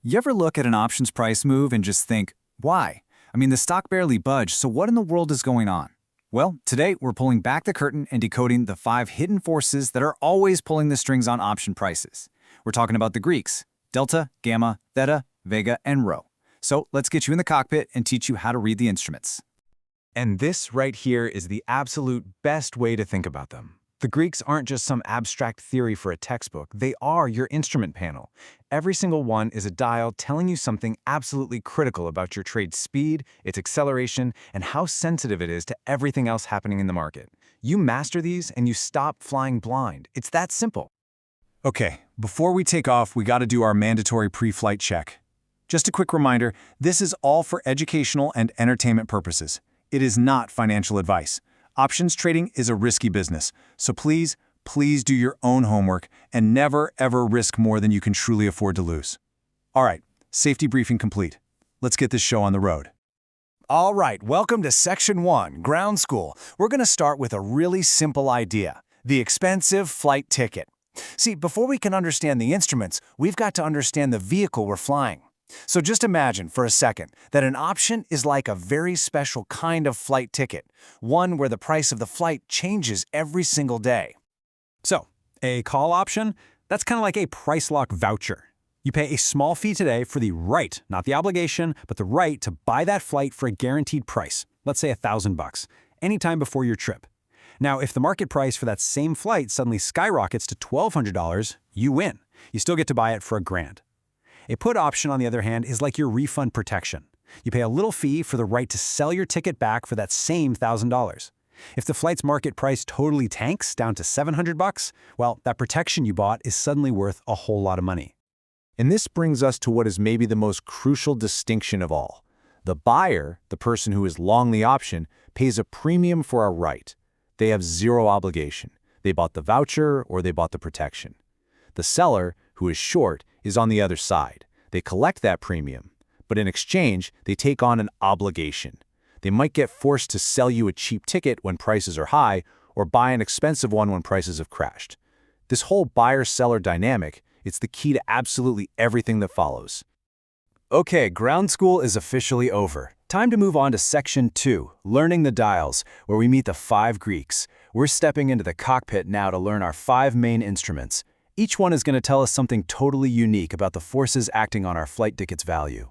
You ever look at an options price move and just think, why? I mean, the stock barely budged, so what in the world is going on? Well, today we're pulling back the curtain and decoding the 5 hidden forces that are always pulling the strings on option prices. We're talking about the Greeks: delta, gamma, theta, vega, and rho. So let's get you in the cockpit and teach you how to read the instruments. And this right here is the absolute best way to think about them. The Greeks aren't just some abstract theory for a textbook, they are your instrument panel. Every single one is a dial telling you something absolutely critical about your trade's speed, its acceleration, and how sensitive it is to everything else happening in the market. You master these and you stop flying blind. It's that simple. Okay, before we take off, we got to do our mandatory pre-flight check. Just a quick reminder, this is all for educational and entertainment purposes. It is not financial advice. Options trading is a risky business, so please do your own homework and never, ever risk more than you can truly afford to lose. All right, safety briefing complete. Let's get this show on the road. All right, welcome to Section 1, Ground School. We're going to start with a really simple idea: the expensive flight ticket. See, before we can understand the instruments, we've got to understand the vehicle we're flying. So just imagine for a second that an option is like a very special kind of flight ticket, one where the price of the flight changes every single day. So, a call option, that's kind of like a price lock voucher. You pay a small fee today for the right, not the obligation, but the right to buy that flight for a guaranteed price, let's say $1,000, anytime before your trip. Now, if the market price for that same flight suddenly skyrockets to $1,200, you win. You still get to buy it for $1,000. A put option, on the other hand, is like your refund protection. You pay a little fee for the right to sell your ticket back for that same $1,000. If the flight's market price totally tanks down to $700, well, that protection you bought is suddenly worth a whole lot of money. And this brings us to what is maybe the most crucial distinction of all. The buyer, the person who is long the option, pays a premium for a right. They have zero obligation. They bought the voucher or they bought the protection. The seller, who is short, is on the other side. They collect that premium, but in exchange, they take on an obligation. They might get forced to sell you a cheap ticket when prices are high or buy an expensive one when prices have crashed. This whole buyer-seller dynamic, it's the key to absolutely everything that follows. Okay, ground school is officially over. Time to move on to Section 2, Learning the Dials, where we meet the 5 Greeks. We're stepping into the cockpit now to learn our 5 main instruments. Each one is going to tell us something totally unique about the forces acting on our flight ticket's value.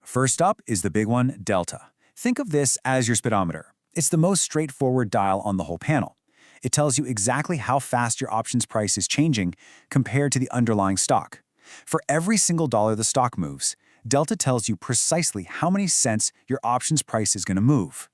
First up is the big one, delta. Think of this as your speedometer. It's the most straightforward dial on the whole panel. It tells you exactly how fast your options price is changing compared to the underlying stock. For every single dollar the stock moves, delta tells you precisely how many cents your options price is going to move.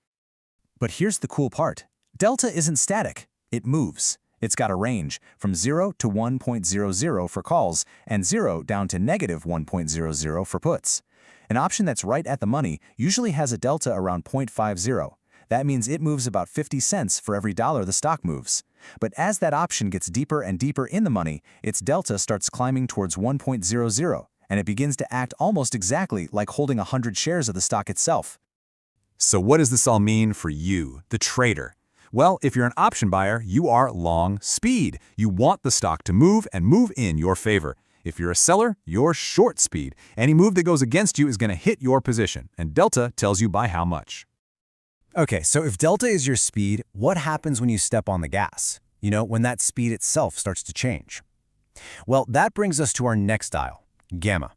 But here's the cool part. Delta isn't static. It moves. It's got a range from 0 to 1.00 for calls and 0 down to negative 1.00 for puts. An option that's right at the money usually has a delta around 0.50. That means it moves about 50 cents for every dollar the stock moves. But as that option gets deeper and deeper in the money, its delta starts climbing towards 1.00, and it begins to act almost exactly like holding 100 shares of the stock itself. So what does this all mean for you, the trader? Well, if you're an option buyer, you are long speed. You want the stock to move and move in your favor. If you're a seller, you're short speed. Any move that goes against you is going to hit your position, and delta tells you by how much. Okay, so if delta is your speed, what happens when you step on the gas? You know, when that speed itself starts to change. Well, that brings us to our next dial, gamma.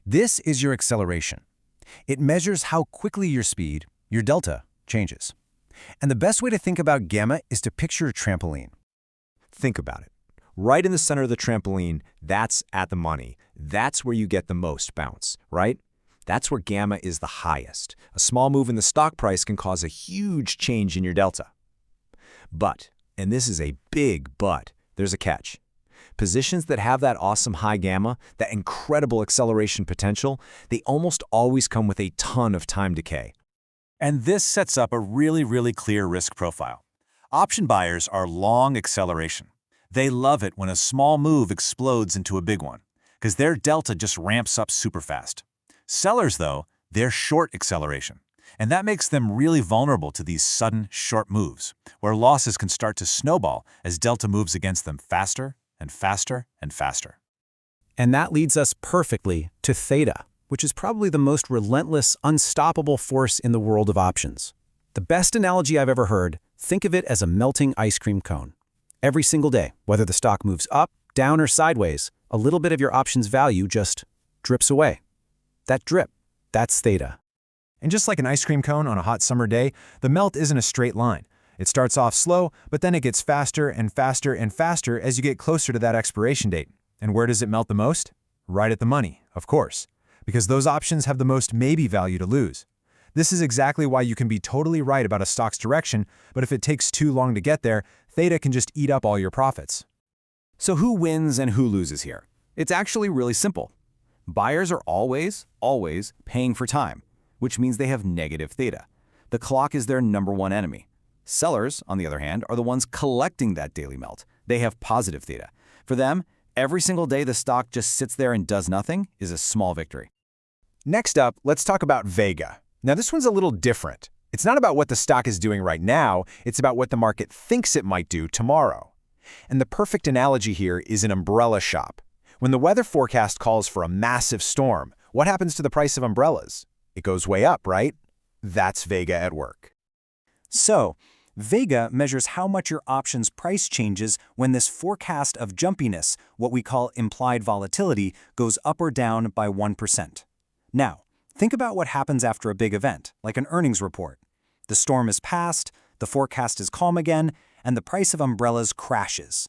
This is your acceleration. It measures how quickly your speed, your delta, changes. And the best way to think about gamma is to picture a trampoline. Think about it. Right in the center of the trampoline, that's at the money. That's where you get the most bounce, right? That's where gamma is the highest. A small move in the stock price can cause a huge change in your delta. But, and this is a big but, there's a catch. Positions that have that awesome high gamma, that incredible acceleration potential, they almost always come with a ton of time decay. And this sets up a really clear risk profile. Option buyers are long acceleration. They love it when a small move explodes into a big one, because their delta just ramps up super fast. Sellers, though, they're short acceleration. And that makes them really vulnerable to these sudden, short moves, where losses can start to snowball as delta moves against them faster and faster and faster. And that leads us perfectly to Theta, which is probably the most relentless, unstoppable force in the world of options. The best analogy I've ever heard, think of it as a melting ice cream cone. Every single day, whether the stock moves up, down, or sideways, a little bit of your option's value just drips away. That drip, that's Theta. And just like an ice cream cone on a hot summer day, the melt isn't a straight line. It starts off slow, but then it gets faster and faster and faster as you get closer to that expiration date. And where does it melt the most? Right at the money, of course, because those options have the most maybe value to lose. This is exactly why you can be totally right about a stock's direction, but if it takes too long to get there, Theta can just eat up all your profits. So who wins and who loses here? It's actually really simple. Buyers are always paying for time, which means they have negative Theta. The clock is their #1 enemy. Sellers, on the other hand, are the ones collecting that daily melt. They have positive Theta. For them, every single day the stock just sits there and does nothing is a small victory. Next up, let's talk about Vega. Now this one's a little different. It's not about what the stock is doing right now, it's about what the market thinks it might do tomorrow. And the perfect analogy here is an umbrella shop. When the weather forecast calls for a massive storm, what happens to the price of umbrellas? It goes way up, right? That's Vega at work. So, Vega measures how much your option's price changes when this forecast of jumpiness, what we call implied volatility, goes up or down by 1%. Now, think about what happens after a big event, like an earnings report. The storm is past, the forecast is calm again, and the price of umbrellas crashes.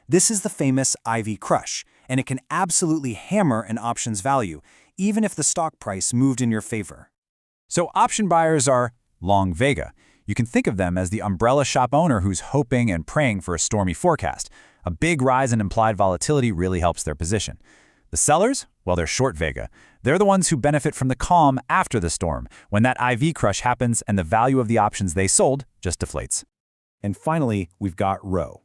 This is the famous IV crush, and it can absolutely hammer an option's value, even if the stock price moved in your favor. So option buyers are long Vega. You can think of them as the umbrella shop owner who's hoping and praying for a stormy forecast. A big rise in implied volatility really helps their position. The sellers, well, they're short Vega. They're the ones who benefit from the calm after the storm, when that IV crush happens and the value of the options they sold just deflates. And finally, we've got Rho.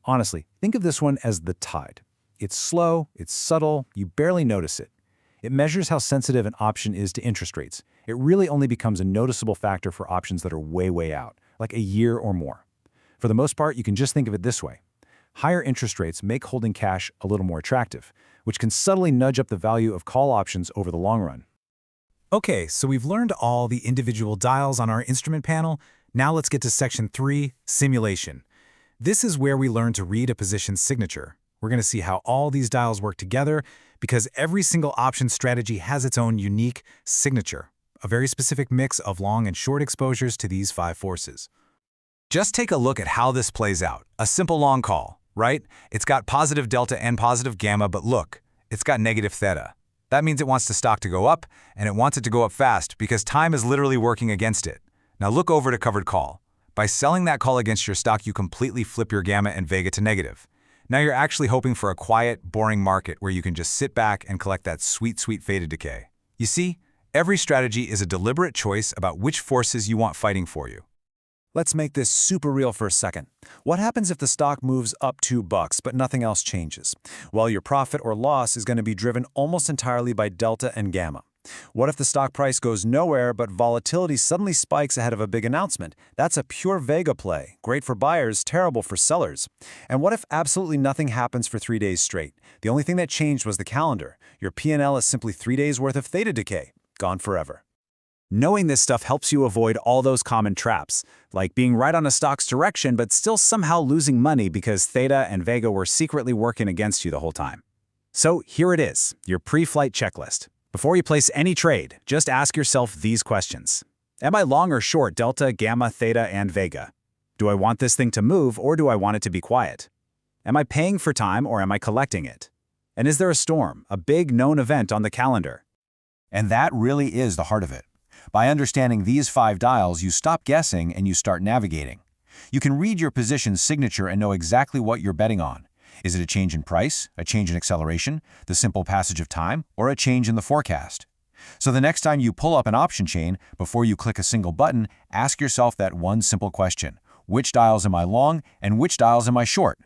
Honestly, think of this one as the tide. It's slow, it's subtle, you barely notice it. It measures how sensitive an option is to interest rates. It really only becomes a noticeable factor for options that are way out, like a year or more. For the most part, you can just think of it this way. Higher interest rates make holding cash a little more attractive, which can subtly nudge up the value of call options over the long run. Okay, so we've learned all the individual dials on our instrument panel. Now let's get to Section 3, Simulation. This is where we learn to read a position's signature. We're going to see how all these dials work together because every single option strategy has its own unique signature, a very specific mix of long and short exposures to these 5 forces. Just take a look at how this plays out. A simple long call, right? It's got positive delta and positive gamma, but look, it's got negative theta. That means it wants the stock to go up, and it wants it to go up fast because time is literally working against it. Now look over to covered call. By selling that call against your stock, you completely flip your gamma and Vega to negative. Now you're actually hoping for a quiet, boring market where you can just sit back and collect that sweet faded decay. You see, every strategy is a deliberate choice about which forces you want fighting for you. Let's make this super real for a second. What happens if the stock moves up $2 but nothing else changes? Well, your profit or loss is going to be driven almost entirely by delta and gamma. What if the stock price goes nowhere but volatility suddenly spikes ahead of a big announcement? That's a pure Vega play. Great for buyers, terrible for sellers. And what if absolutely nothing happens for 3 days straight? The only thing that changed was the calendar. Your P&L is simply 3 days worth of theta decay, gone forever. Knowing this stuff helps you avoid all those common traps, like being right on a stock's direction but still somehow losing money because Theta and Vega were secretly working against you the whole time. So here it is, your pre-flight checklist. Before you place any trade, just ask yourself these questions. Am I long or short delta, gamma, theta, and Vega? Do I want this thing to move or do I want it to be quiet? Am I paying for time or am I collecting it? And is there a storm, a big known event on the calendar? And that really is the heart of it. By understanding these 5 dials, you stop guessing and you start navigating. You can read your position's signature and know exactly what you're betting on. Is it a change in price, a change in acceleration, the simple passage of time, or a change in the forecast? So the next time you pull up an option chain, before you click a single button, ask yourself that one simple question. Which dials am I long and which dials am I short?